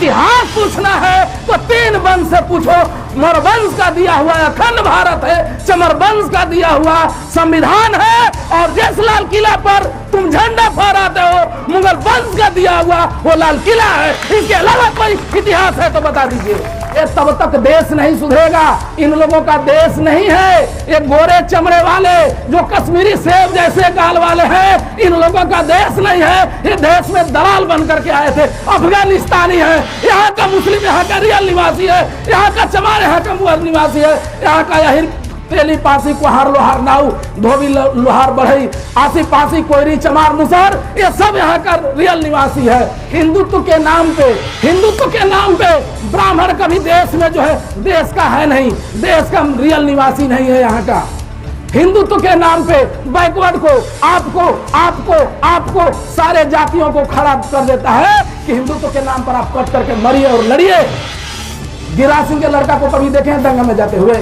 इतिहास पूछना है तो 3 वंश से पूछो। मौर्य वंश का दिया हुआ अखंड भारत है, चमर वंश का दिया हुआ संविधान है, और जिस लाल किला पर तुम झंडा फहराते हो मुगल वंश का दिया हुआ वो लाल किला है। इसके अलावा कोई इतिहास है तो बता दीजिए। ये तब तक देश नहीं सुधरेगा। इन लोगों का देश नहीं है ये गोरे चमड़े वाले जो कश्मीरी सेब जैसे गाल वाले हैं, इन लोगों का देश नहीं है। ये देश में दलाल बन करके आए थे, अफगानिस्तानी है, यहाँ का मुस्लिम यहाँ का रियल निवासी है, यहाँ का चमार यहाँ का मुगल निवासी है, यहाँ का यही तेली पासी कुहार लोहार नाऊ धोबी लोहार बढ़ई आसी पासी कोयरी चमार मुसहर ये सब यहाँ का रियल निवासी है। हिंदुत्व के नाम पे ब्राह्मण कभी देश में जो है देश का है नहीं, देश का रियल निवासी नहीं है। यहाँ का हिंदुत्व के नाम पे बैकवर्ड को आपको सारे जातियों को खड़ा कर देता है कि हिंदुत्व के नाम पर आप कट करके मरिए और लड़िए। गिरिराज सिंह के लड़का को कभी देखे दंगा में जाते हुए?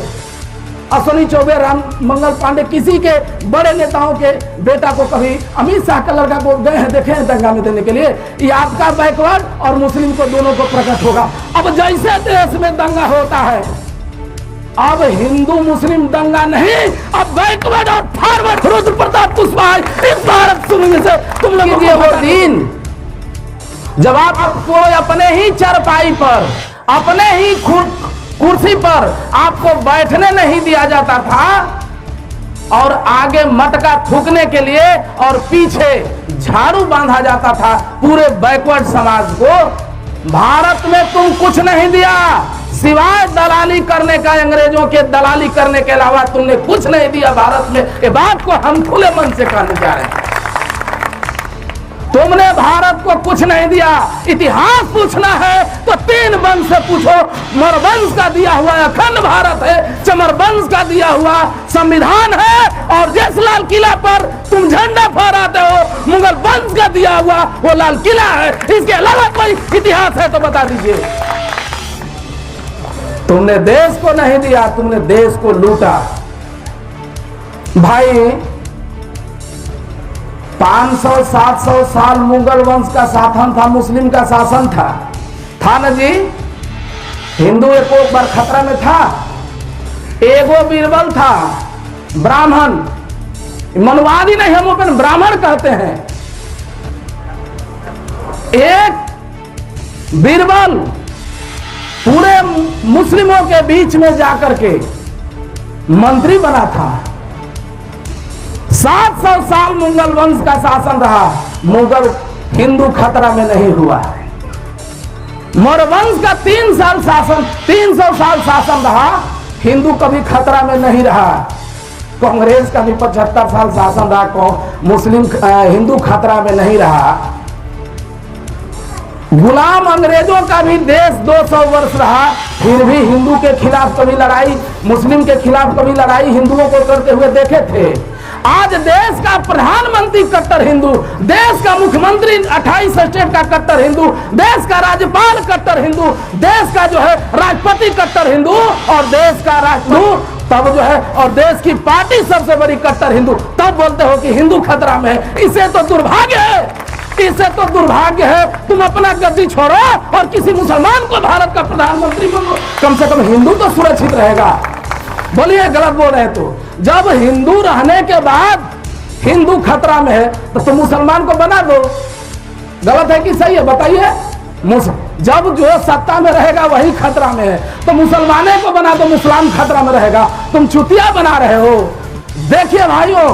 अश्विनी चौबे, राम मंगल पांडे, किसी के बड़े नेताओं के बेटा को कभी अमित शाह का लड़का को गए हैं देखे हैं दंगा में देने के लिए? ये आपका बैकवर्ड और मुस्लिम को दोनों को प्रकट होगा। अब जैसे देश में दंगा होता है, अब हिंदू मुस्लिम दंगा नहीं, अब बैकवर्ड और फॉरवर्ड। रुद्र प्रताप कुशवाहा इस भारत शुरू से तुम लोगों को वो दिन जब आपको अपने ही चरपाई पर अपने ही कुर्सी पर आपको बैठने नहीं दिया जाता था और आगे मटका थूकने के लिए और पीछे झाड़ू बांधा जाता था पूरे बैकवर्ड समाज को। भारत में तुम कुछ नहीं दिया सिवाय दलाली करने का, अंग्रेजों के दलाली करने के अलावा तुमने कुछ नहीं दिया भारत में। ये बात को हम खुले मन से कहने जा रहे हैं, तुमने भारत को कुछ नहीं दिया। इतिहास पूछना है तो 3 वंश से पूछो। मौर्य वंश का दिया हुआ अखंड भारत है, चमर वंश का दिया हुआ संविधान है, और जिस लाल किला पर तुम झंडा फहराते हो मुगल वंश का दिया हुआ वो लाल किला है। इसके अलावा कोई इतिहास है तो बता दीजिए। तुमने देश को नहीं दिया, तुमने देश को लूटा। भाई 500-700 साल मुगल वंश का शासन था, मुस्लिम का शासन था ना जी? हिंदू एक बार खतरा में था। एगो बीरबल था ब्राह्मण, मनवादी नहीं, हम अपन ब्राह्मण कहते हैं। एक बीरबल पूरे मुस्लिमों के बीच में जाकर के मंत्री बना था। 700 साल मुगल वंश का शासन रहा, मुगल हिंदू खतरा में नहीं हुआ। मौर्य वंश का 300 साल शासन रहा, हिंदू कभी खतरा में नहीं रहा। कांग्रेस का भी 75 साल शासन रहा, मुस्लिम हिंदू खतरा में नहीं रहा। गुलाम अंग्रेजों का भी देश 200 वर्ष रहा, फिर भी हिंदू के खिलाफ कभी लड़ाई, मुस्लिम के खिलाफ कभी लड़ाई हिंदुओं को करते हुए देखे थे। आज देश का प्रधानमंत्री कट्टर हिंदू, देश का मुख्यमंत्री 28 स्टेट का कट्टर हिंदू, देश का राज्यपाल कट्टर हिंदू, देश का जो है राष्ट्रपति कट्टर हिंदू, और देश का राष्ट्रदूत तब जो है, और देश की पार्टी सबसे बड़ी कट्टर हिंदू, तब बोलते हो कि हिंदू खतरा में है। इसे तो दुर्भाग्य है, इसे तो दुर्भाग्य है। तुम अपना गद्दी छोड़ो और किसी मुसलमान को भारत का प्रधानमंत्री बनो, कम से कम हिंदू तो सुरक्षित रहेगा। बोलिए गलत बोल रहे तो? जब हिंदू रहने के बाद हिंदू खतरा में है तो तुम मुसलमान को बना दो। गलत है कि सही है बताइए? जब जो सत्ता में रहेगा वही खतरा में है तो मुसलमाने को बना दो, मुसलमान खतरा में रहेगा। तुम चुतिया बना रहे हो। देखिए भाइयों,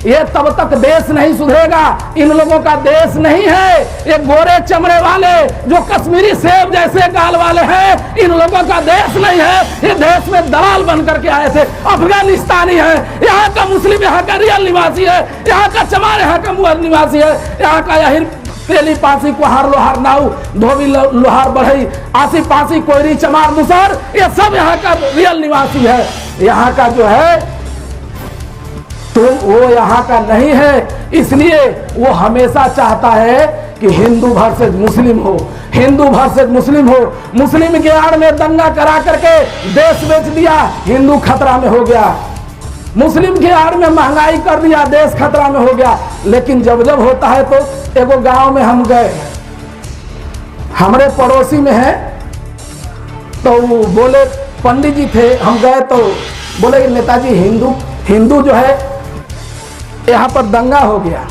ये तब तक देश नहीं सुधरेगा। इन लोगों का देश नहीं है ये गोरे चमड़े वाले जो कश्मीरी सेब जैसे गाल वाले हैं, इन लोगों का देश नहीं है। ये देश में दलाल बन करके आए थे, अफगानिस्तानी है, यहाँ का मुस्लिम यहाँ का रियल निवासी है, यहाँ का चमार यहाँ का मुगल निवासी है, यहाँ का यही तेली पासी कुहार लोहार नाऊ धोबी लोहार बढ़ई आसी पासी कोयरी चमार मुसहर ये सब यहाँ का रियल निवासी है। यहाँ का जो है तो वो यहाँ का नहीं है, इसलिए वो हमेशा चाहता है कि हिंदू वर्सेस मुस्लिम हो, हिंदू वर्सेस मुस्लिम हो। मुस्लिम के आड़ में दंगा करा करके देश बेच दिया, हिंदू खतरा में हो गया। मुस्लिम के आड़ में महंगाई कर दिया, देश खतरा में हो गया। लेकिन जब जब होता है तो एगो गांव में हम गए, हमारे पड़ोसी में है, तो वो बोले पंडित जी थे, हम गए तो बोले कि नेताजी हिंदू जो है यहाँ पर दंगा हो गया,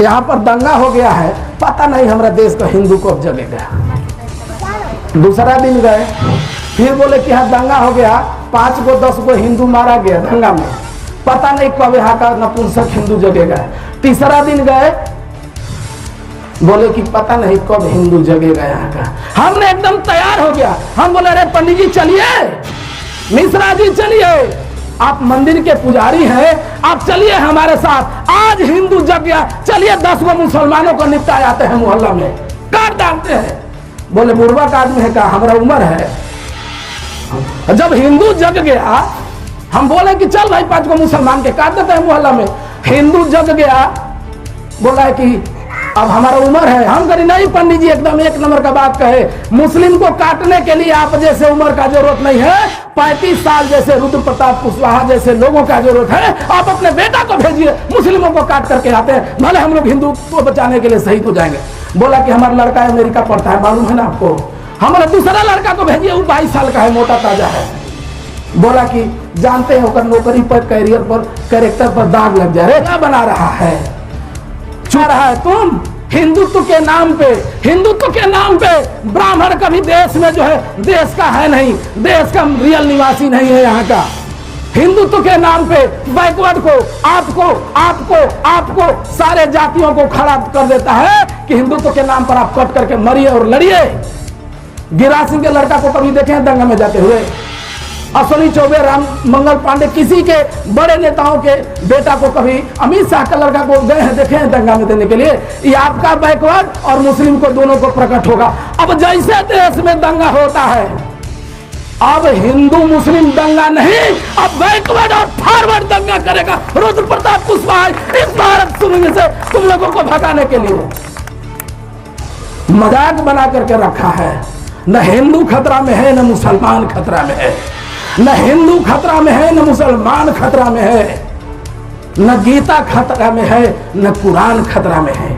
यहाँ पर दंगा हो गया है, पता नहीं हमारा देश का हिंदू कब जगेगा। दूसरा दिन गए, फिर बोले कि यहाँ दंगा हो गया, 5 गो 10 गो हिंदू मारा गया दंगा में, पता नहीं कब यहाँ का नपुंसक हिंदू जगेगा। तीसरा दिन गए, बोले कि पता नहीं कब हिंदू जगेगा यहाँ का। हमने एकदम तैयार हो गया, हम बोले अरे पंडित जी चलिए, मिश्रा जी चलिए, आप मंदिर के पुजारी हैं, आप चलिए हमारे साथ, आज हिंदू जग गया, चलिए 10 गो मुसलमानों को निपटा जाते हैं मोहल्ला में, काट डालते हैं। बोले बुर्बक आदमी है, कहा हमारा उम्र है। जब हिंदू जग गया, हम बोले कि चल भाई 5 गो मुसलमान के काट देते हैं मोहल्ला में। हिंदू जग गया, बोला कि अब हमारा उम्र है। हम करी नहीं पंडित जी, एकदम 1 नंबर का बात कहे, मुस्लिम को काटने के लिए आप जैसे उम्र का जरूरत नहीं है, 35 साल जैसे रुद्र प्रताप कुशवाहा जैसे लोगों का जरूरत है। आप अपने बेटा को भेजिए, मुस्लिमों को काट करके आते हैं, भले हम लोग हिंदू को बचाने के लिए शहीद हो जाएंगे। बोला कि हमारा लड़का अमेरिका पढ़ता है, मालूम है ना आपको, हमारा दूसरा लड़का को भेजिए, वो 22 साल का है, मोटा ताजा है। बोला कि जानते हैं होकर नौकरी पर, कैरियर पर, कैरेक्टर पर दाग लग जाए, क्या बना रहा है, चुन रहा है तुम हिंदुत्व के नाम पे। हिंदुत्व के नाम पे ब्राह्मण कभी देश में जो है देश का है नहीं, देश का रियल निवासी नहीं है यहाँ का। हिंदुत्व के नाम पे बैकवर्ड को, आपको सारे जातियों को खड़ा कर देता है कि हिंदुत्व के नाम पर आप कट करके मरिए और लड़िए। गिरिराज सिंह के लड़का को कभी देखे दंगा में जाते हुए? अश्विनी चौबे, राम मंगल पांडे, किसी के बड़े नेताओं के बेटा को कभी, अमित शाह का लड़का को गए हैं देखे हैं दंगा में देने के लिए? ये आपका बैकवर्ड और मुस्लिम को दोनों को प्रकट होगा। अब जैसे देश में दंगा होता है, अब हिंदू मुस्लिम दंगा नहीं, अब बैकवर्ड और फॉरवर्ड दंगा करेगा रुद्र प्रताप कुशवाहा इस भारत में से तुम लोगों को भगाने के लिए। मजाक बना करके रखा है। न हिंदू खतरा में है, न मुसलमान खतरा में है, न हिंदू खतरा में है, न मुसलमान खतरा में है, न गीता खतरा में है, न कुरान खतरा में है।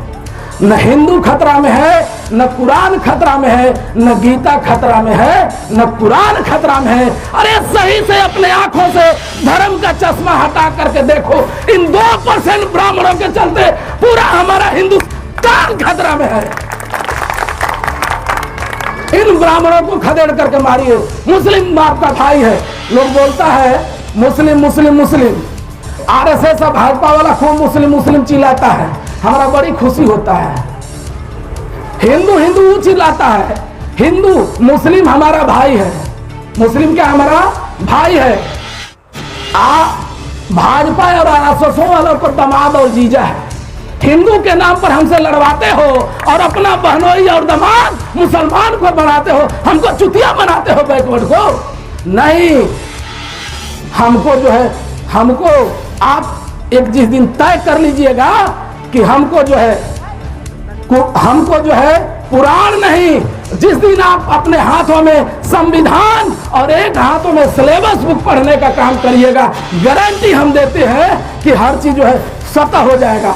न हिंदू खतरा में है, न कुरान खतरा में है, न गीता खतरा में है, न कुरान खतरा में है। अरे सही से अपने आंखों से धर्म का चश्मा हटा करके देखो, इन 2% ब्राह्मणों के चलते पूरा हमारा हिंदुस्तान खतरा में है। इन ब्राह्मणों को खदेड़ करके मारिए। मुस्लिम आपका भाई है, लोग बोलता है मुस्लिम मुस्लिम मुस्लिम, आरएसएस और भाजपा वाला खूब मुस्लिम मुस्लिम चिल्लाता है, हमारा बड़ी खुशी होता है। हिंदू हिंदू चिल्लाता है, हिंदू मुस्लिम हमारा भाई है, मुस्लिम क्या हमारा भाई है। भाजपा और आरएसएस वालों को दामाद और जीजा है। हिंदू के नाम पर हमसे लड़वाते हो और अपना बहनोई और दामाद मुसलमान को बनाते हो, हमको चुतिया बनाते हो, बैकवर्ड को नहीं। हमको जो है, हमको आप एक जिस दिन तय कर लीजिएगा कि हमको जो है पुराण नहीं, जिस दिन आप अपने हाथों में संविधान और एक हाथों में सिलेबस बुक पढ़ने का काम करिएगा, गारंटी हम देते हैं कि हर चीज जो है स्वतः हो जाएगा।